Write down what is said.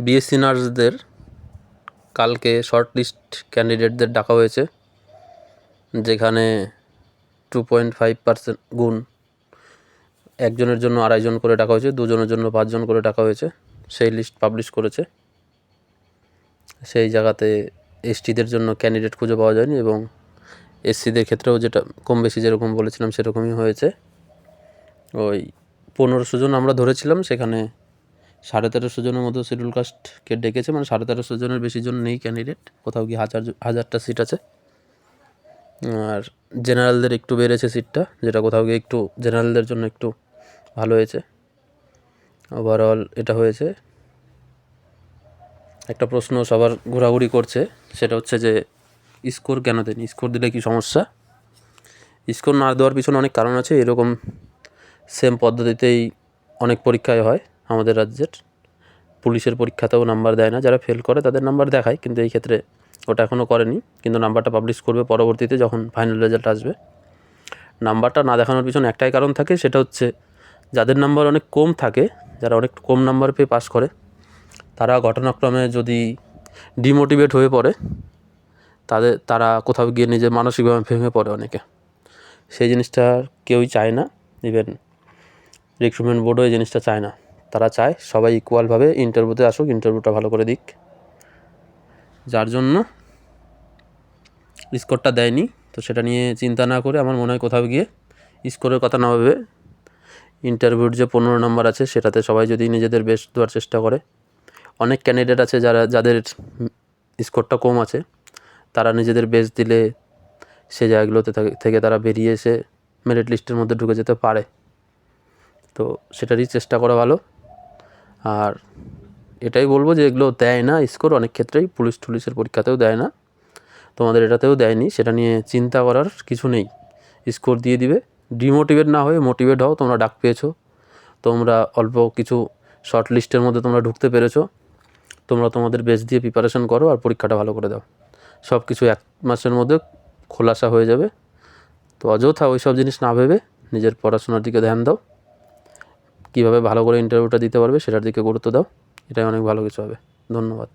BSc নার্সদের কালকে short list ক্যান্ডিডেটদের ডাকা হয়েছে, যেখানে 2.5% গুণ একজনের জন্য 2.5 জন করে ডাকা হয়েছে, দুজনের জন্য 5 জন করে ডাকা হয়েছে। সেই লিস্ট পাবলিশ করেছে। সেই জায়গাতে এসটিদের জন্য ক্যান্ডিডেট খুঁজে পাওয়া যায়নি এবং এসসিদের ক্ষেত্রেও যেটা কম বেশি যেরকম বলেছিলাম সেরকমই হয়েছে। ওই 1500 জন আমরা ধরেছিলাম, সেখানে 1350 জনের মতো শিডিউল কাস্টকে ডেকেছে, মানে 1350 জনের বেশি জন নেই ক্যান্ডিডেট, কোথাও কি হাজারটা সিট আছে। আর জেনারেলদের একটু বেড়েছে সিটটা, যেটা কোথাও গিয়ে একটু জেনারেলদের জন্য একটু ভালো হয়েছে। ওভারঅল এটা হয়েছে। একটা প্রশ্ন সবার ঘোরাঘুরি করছে, সেটা হচ্ছে যে স্কোর কেন দেয়নি, স্কোর দিলে কি সমস্যা? স্কোর না দেওয়ার পিছনে অনেক কারণ আছে। এরকম সেম পদ্ধতিতেই অনেক পরীক্ষায় হয় আমাদের রাজ্যের। পুলিশের পরীক্ষাতেও নাম্বার দেয় না, যারা ফেল করে তাদের নাম্বার দেখায়, কিন্তু এই ক্ষেত্রে ওটা এখনও করেনি, কিন্তু নাম্বারটা পাবলিশ করবে পরবর্তীতে যখন ফাইনাল রেজাল্ট আসবে। নাম্বারটা না দেখানোর পিছনে একটাই কারণ থাকে, সেটা হচ্ছে যাদের নাম্বার অনেক কম থাকে, যারা অনেক কম নাম্বার পেয়ে পাস করে, তারা ঘটনাক্রমে যদি ডিমোটিভেট হয়ে পড়ে, তারা কোথাও গিয়ে নিজে মানসিকভাবে ভেঙে পড়ে অনেকে। সেই জিনিসটা কেউই চায় না, ইভেন রিক্রুটমেন্ট বোর্ডও এই জিনিসটা চায় না। তারা চায় সবাই ইকুয়ালভাবে ইন্টারভিউতে আসুক, ইন্টারভিউটা ভালো করে দিক। যার জন্য স্কোরটা দেয়নি। তো সেটা নিয়ে চিন্তা না করে আমার মনে হয় কোথাও গিয়ে স্কোরের কথা না ভেবে ইন্টারভিউর যে 15 নম্বর আছে সেটাতে সবাই যদি নিজেদের বেস্ট দেওয়ার চেষ্টা করে। অনেক ক্যান্ডিডেট আছে যাদের স্কোরটা কম আছে, তারা নিজেদের বেস্ট দিলে সে জায়গাগুলোতে থেকে তারা বেরিয়ে এসে মেরিট লিস্টের মধ্যে ঢুকে যেতে পারে। তো সেটারই চেষ্টা করা ভালো। আর এটাই বলবো যে এগুলো দেয় না স্কোর, অনেক ক্ষেত্রেই পুলিশের পরীক্ষাতেও দেয় না, তোমাদের এটাতেও দেয়নি। সেটা নিয়ে চিন্তা করার কিছু নেই, স্কোর দিয়ে দিবে। ডিমোটিভেট না হয়ে মোটিভেট হও। তোমরা ডাক পেয়েছো, তোমরা অল্প কিছু শর্ট লিস্টের মধ্যে তোমরা ঢুকতে পেরেছো, তোমরা তোমাদের বেস্ট দিয়ে প্রিপারেশন করো আর পরীক্ষাটা ভালো করে দাও। সব কিছু 1 মাসের মধ্যে খোলাসা হয়ে যাবে। তো অযথা ওই সব জিনিস না ভেবে নিজের পড়াশোনার দিকে ধ্যান দাও, কীভাবে ভালো করে ইন্টারভিউটা দিতে পারবে সেটার দিকে গুরুত্ব দাও। এটাই অনেক ভালো কিছু হবে। ধন্যবাদ।